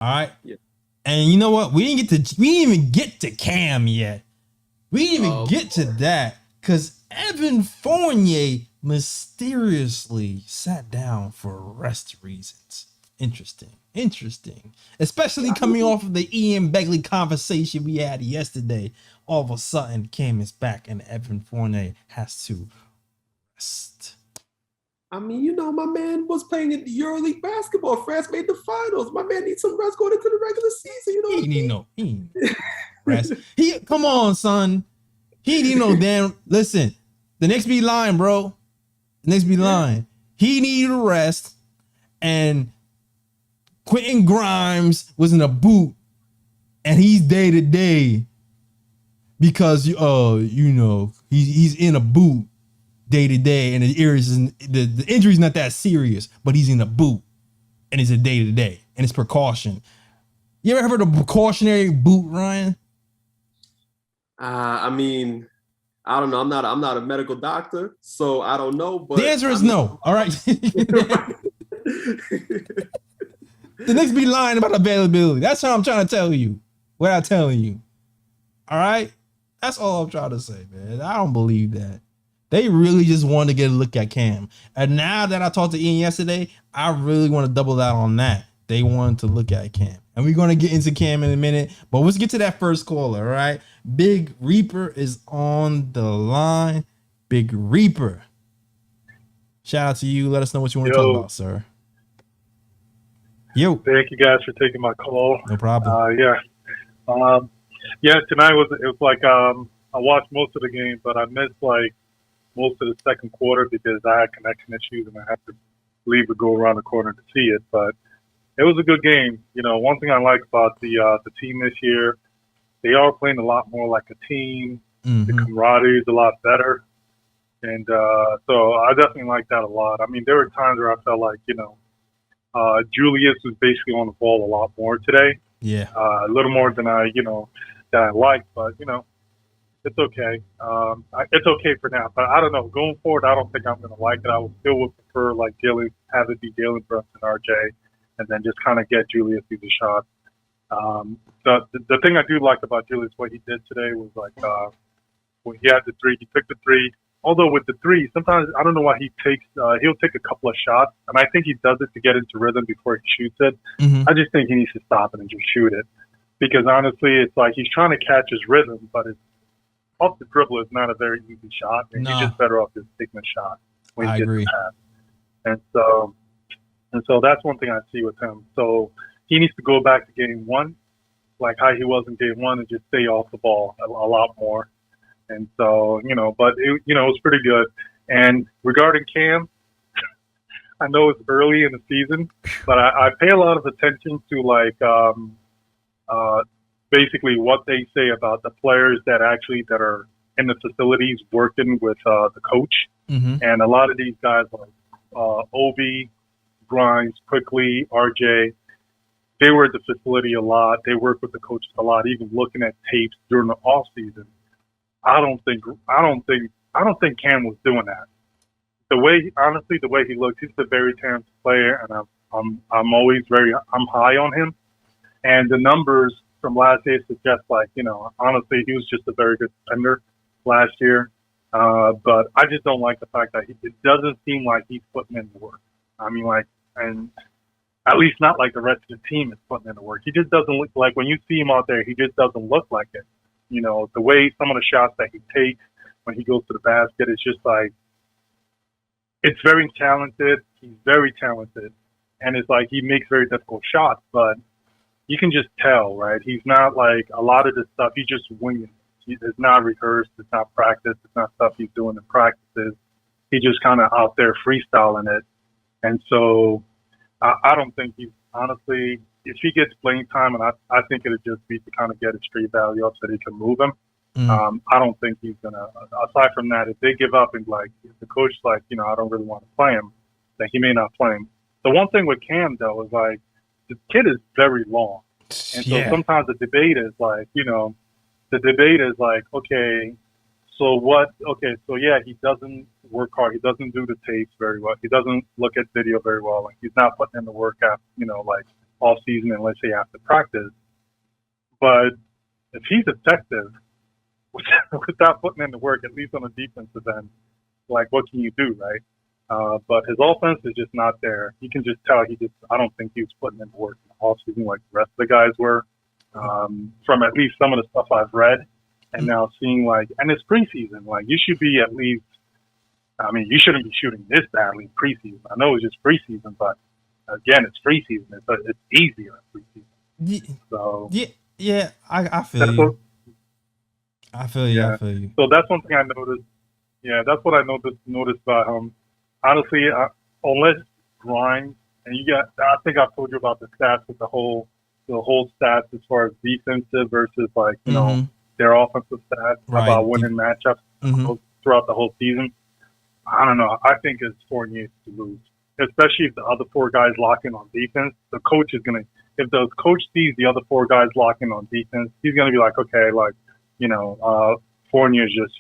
All right. Yeah. And you know what? We didn't even get to Cam yet. We didn't even Oh get to boy. that because Evan Fournier mysteriously sat down for rest reasons. Interesting. Interesting. Especially I coming mean, off of the Ian Begley conversation we had yesterday. All of a sudden, Cam is back and Evan Fournier has to rest. my man was playing in EuroLeague basketball. France made the finals. My man needs some rest going into the regular season. You know what He ain't no I rest. mean? He come on, son. He ain't no damn listen. The Knicks be lying, bro. The Knicks be Yeah. lying. He needed a rest, and Quentin Grimes was in a boot, and he's day to day because he's in a boot day to day, and the injury's not that serious, but he's in a boot, and it's a day to day, and it's precaution. You ever heard of precautionary boot, Ryan? I mean, I don't know. I'm not a medical doctor, so I don't know. The But answer I is mean, no. All right. The Knicks be lying about availability. That's what I'm trying to tell you. Without telling you. All right. That's all I'm trying to say, man. I don't believe that. They really just wanted to get a look at Cam. And now that I talked to Ian yesterday, I really want to double down on that. They wanted to look at Cam. And we're going to get into Cam in a minute. But let's get to that first caller, all right? Big Reaper is on the line. Big Reaper. Shout out to you. Let us know what you want to talk Yo, about, sir. Yo. thank you guys for taking my call. No problem. Yeah, tonight it was like I watched most of the game, but I missed like most of the second quarter because I had connection issues and I had to leave to go around the corner to see it. But it was a good game. One thing I like about the team this year, they are playing a lot more like a team. The Mm-hmm. camaraderie is a lot better, and so I definitely like that a lot. I mean, there were times where I felt like Julius was basically on the ball a lot more today, Yeah. a little more than I liked, but it's okay. It's okay for now, but I don't know. Going forward, I don't think I'm going to like it. I would still would prefer like have it be Jalen Brunson, RJ, and then just kind of get Julius through the shot. The thing I do like about Julius, what he did today was like when he had the three, he took the three. Although with the three, sometimes I don't know why he'll take a couple of shots, and I think he does it to get into rhythm before he shoots it. Mm-hmm. I just think he needs to stop it and just shoot it, because honestly, it's like he's trying to catch his rhythm, but it's off the dribble is not a very easy shot, and he's Nah, just better off just taking a shot when I he gets the agree. pass. And so that's one thing I see with him. So he needs to go back to game one, like how he was in game one, and just stay off the ball a lot more. And so, but it was pretty good. And regarding Cam, I know it's early in the season, but I pay a lot of attention to like basically what they say about the players that are in the facilities working with the coach. Mm-hmm. And a lot of these guys like Obi, Grimes, Quickly, RJ, they were at the facility a lot. They work with the coaches a lot, even looking at tapes during the off season. I don't think Cam was doing that. The way he looks, he's a very talented player, and I'm always I'm high on him. And the numbers from last year suggest honestly, he was just a very good defender last year. But I just don't like the fact that it doesn't seem like he's putting in the work. I mean, and at least not like the rest of the team is putting in the work. He just doesn't look like, when you see him out there, he just doesn't look like it. The way some of the shots that he takes when he goes to the basket, it's just like, it's very talented. He's very talented. And it's like he makes very difficult shots, but you can just tell, right? He's not like a lot of the stuff, he's just winging. It's not rehearsed. It's not practiced. It's not stuff he's doing in practices. He's just kind of out there freestyling it. And so I don't think he's, honestly, if he gets playing time, and I think it'd just be to kind of get his street value up so they can move him. Mm-hmm. I don't think he's going to, aside from that, if they give up and like, if the coach like, I don't really want to play him, then he may not play him. The one thing with Cam, though, is like, the kid is very long. And so sometimes the debate is like, okay, so yeah, he doesn't work hard. He doesn't do the tapes very well. He doesn't look at video very well. Like, he's not putting in the work at, like off season and let's say after practice. But if he's effective without putting in the work, at least on the defensive end, like what can you do, right? But his offense is just not there. You can just tell I don't think he was putting in the work in the offseason like the rest of the guys were. From at least some of the stuff I've read, and now seeing and it's preseason. Like you should be at least. I mean, you shouldn't be shooting this badly in preseason. I know it's just preseason, but again, it's preseason. It's easier in preseason. So yeah, I feel you. I feel you. I feel you. So that's one thing I noticed. Yeah, that's what I noticed about him. Honestly, unless Grimes and I think I've told you about the stats with the whole stats as far as defensive versus their offensive stats about winning matchups throughout the whole season. I don't know. I think it's Fournier to lose, especially if the other four guys lock in on defense. The coach is gonna. If the coach sees the other four guys locking on defense, he's gonna be like, okay, Fournier is just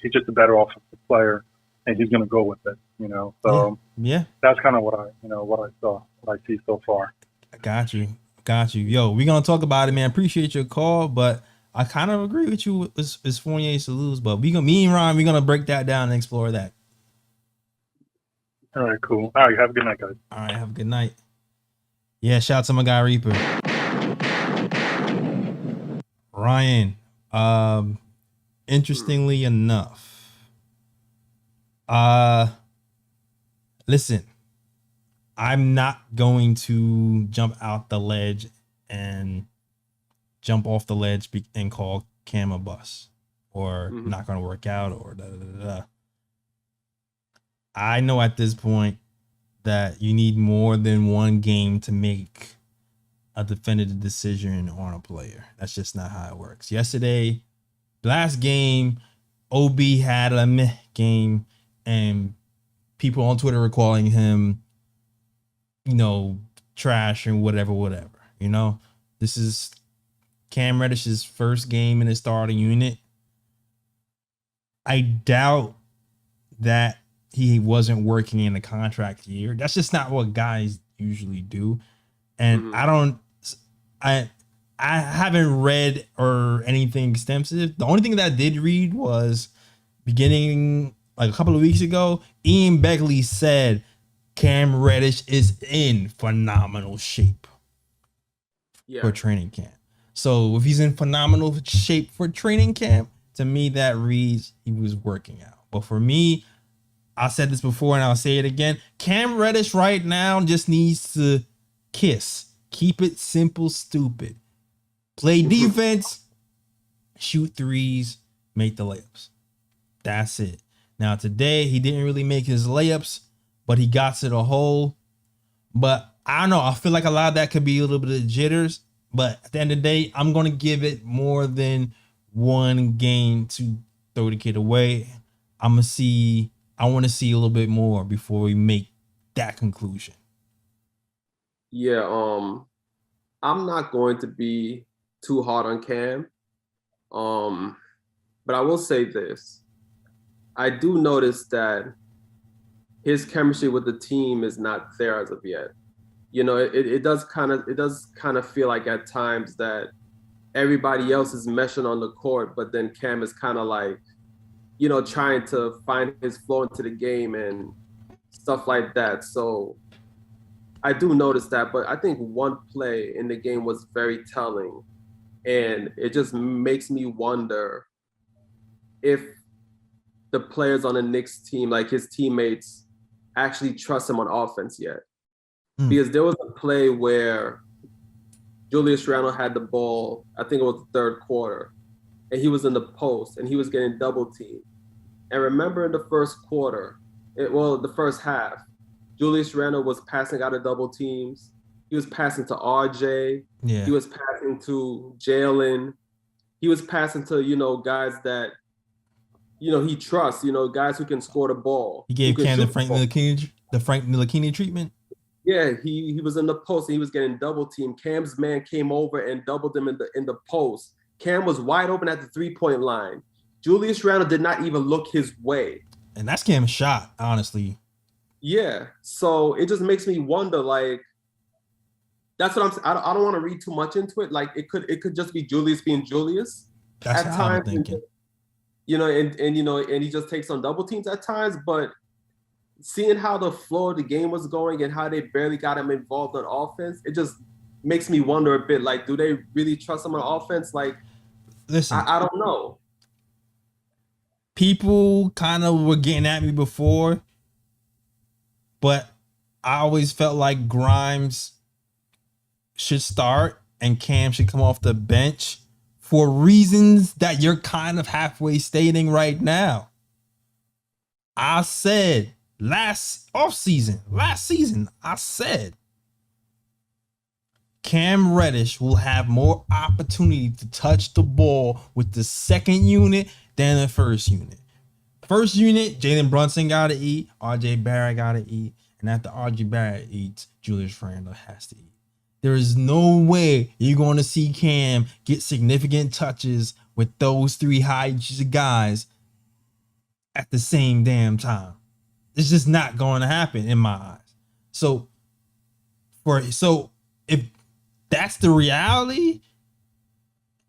he's just a better offensive player, and he's gonna go with it. So that's kind of what I saw, what I see so far. Got you. Yo, we're gonna talk about it, man. Appreciate your call, but I kind of agree with you. It's Fournier to lose, but me and Ryan, we're gonna break that down and explore that. All right, cool. All right, have a good night, guys. All right, have a good night. Yeah, shout out to my guy Reaper. Ryan, interestingly enough, listen, I'm not going to jump out the ledge and jump off the ledge and call Cam a bust or not going to work out or da. I know at this point that you need more than one game to make a definitive decision on a player. That's just not how it works. Yesterday, last game, OB had a meh game, and people on Twitter were calling him, trash and whatever. This is Cam Reddish's first game in his starting unit. I doubt that he wasn't working in a contract year. That's just not what guys usually do. And I haven't read or anything extensive. The only thing that I did read was beginning a couple of weeks ago, Ian Begley said Cam Reddish is in phenomenal shape for training camp. So if he's in phenomenal shape for training camp, to me that reads he was working out. But for me, I said this before and I'll say it again. Cam Reddish right now just needs to keep it simple, stupid. Play defense, shoot threes, make the layups. That's it. Now today he didn't really make his layups, but he got to the hole. But I don't know. I feel like a lot of that could be a little bit of jitters. But at the end of the day, I'm going to give it more than one game to throw the kid away. I want to see a little bit more before we make that conclusion. Yeah, I'm not going to be too hard on Cam. But I will say this. I do notice that his chemistry with the team is not there as of yet. It does kind of feel like at times that everybody else is meshing on the court, but then Cam is kind of like, trying to find his flow into the game and stuff like that. So I do notice that, but I think one play in the game was very telling, and it just makes me wonder if the players on the Knicks team, like his teammates, actually trust him on offense yet. Because there was a play where Julius Randle had the ball, I think it was the third quarter, and he was in the post and he was getting double teamed. And remember in the first quarter, the first half, Julius Randle was passing out of double teams. He was passing to RJ. Yeah. He was passing to Jalen. He was passing to, guys that, he trusts, guys who can score the ball. He gave Cam the Frank Ntilikina treatment. Yeah, he was in the post and he was getting double teamed. Cam's man came over and doubled him in the post. Cam was wide open at the 3-point line. Julius Randle did not even look his way. And that's Cam's shot, honestly. Yeah. So it just makes me wonder, That's what I'm saying. I don't want to read too much into it. Like it could just be Julius being Julius That's at how I'm times. thinking. And he just takes on double teams at times. But seeing how the flow of the game was going and how they barely got him involved on offense, it just makes me wonder a bit. Like, do they really trust him on offense? Like, listen, I don't know. People kind of were getting at me before, but I always felt like Grimes should start and Cam should come off the bench for reasons that you're kind of halfway stating right now. I said last season, I said Cam Reddish will have more opportunity to touch the ball with the second unit than the first unit. First unit, Jalen Brunson got to eat, RJ Barrett got to eat, and after RJ Barrett eats, Julius Randle has to eat. There is no way you're going to see Cam get significant touches with those three high guys at the same damn time. It's just not going to happen in my eyes. So if that's the reality,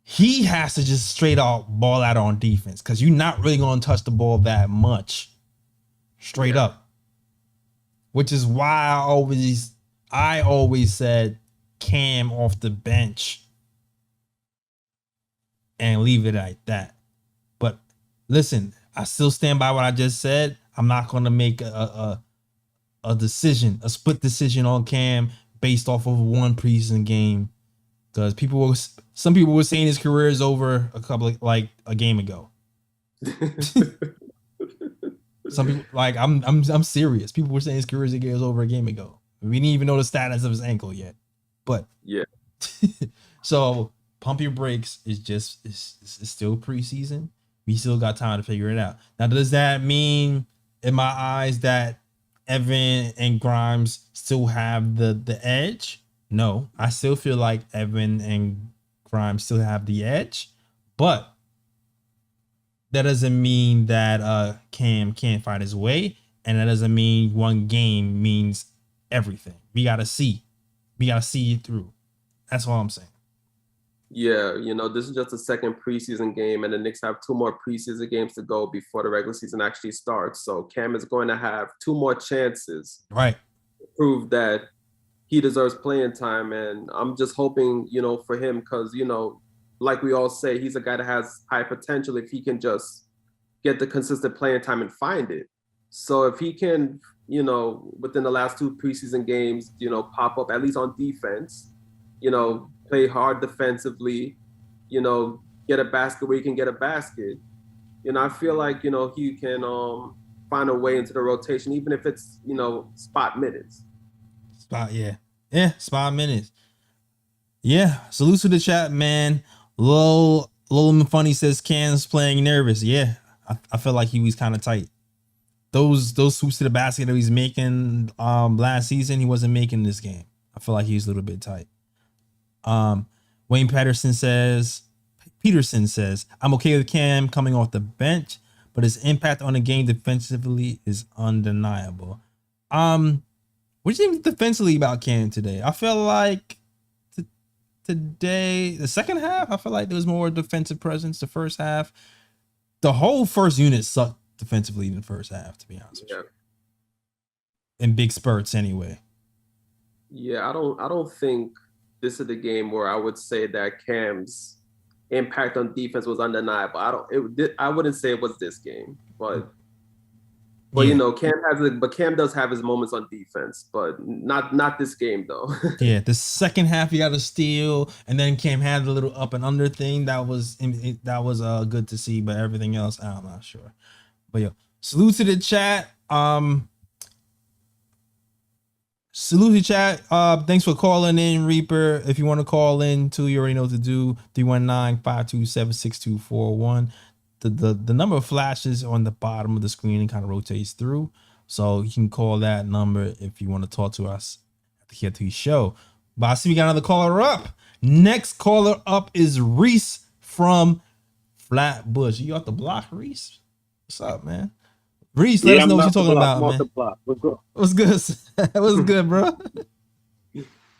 he has to just straight out ball out on defense because you're not really going to touch the ball that much straight up. Which is why I always said Cam off the bench and leave it like that. But listen, I still stand by what I just said. I'm not going to make a split decision on Cam based off of one preseason game because some people were saying his career is over a game ago. Some people, like, I'm serious. People were saying his career is over a game ago. We didn't even know the status of his ankle yet. But yeah. So pump your brakes. It's still preseason. We still got time to figure it out. Now, does that mean, in my eyes, that Evan and Grimes still have the edge? No, I still feel like Evan and Grimes still have the edge, but that doesn't mean that Cam can't find his way, and that doesn't mean one game means everything. We gotta see it through. That's all I'm saying. Yeah, this is just the second preseason game, and the Knicks have 2 more preseason games to go before the regular season actually starts. So Cam is going to have 2 more chances, right, to prove that he deserves playing time. And I'm just hoping, for him, because like we all say, he's a guy that has high potential if he can just get the consistent playing time and find it. So if he can, within the last 2 preseason games, pop up at least on defense, play hard defensively, get a basket where he can get a basket. I feel like, he can find a way into the rotation, even if it's, spot minutes. Spot minutes. Yeah, salute to the chat, man. Lil Funny says Cam's playing nervous. Yeah, I felt like he was kind of tight. Those swoops to the basket that he's making last season, he wasn't making this game. I feel like he was a little bit tight. Wayne Peterson says, I'm okay with Cam coming off the bench, but his impact on the game defensively is undeniable. What do you think defensively about Cam today? I feel like today, the second half, I feel like there was more defensive presence. The first half, the whole first unit sucked defensively in the first half, to be honest with you. In big spurts anyway. Yeah, I don't think this is the game where I would say that Cam's impact on defense was undeniable. I wouldn't say it was this game, but Cam does have his moments on defense, but not this game though. Yeah, the second half he got a steal, and then Cam had a little up and under thing that was good to see, but everything else I'm not sure. But yo, salute to the chat. Thanks for calling in, Reaper. If you want to call in too, you already know what to do. 319-527-6241. The number flashes on the bottom of the screen and kind of rotates through. So you can call that number if you want to talk to us at the KT show. But I see we got another caller up. Next caller up is Reese from Flatbush. You off the block, Reese? What's up, man? Reese, let us know what you're talking about, man. What's good? What's good? What's good, bro?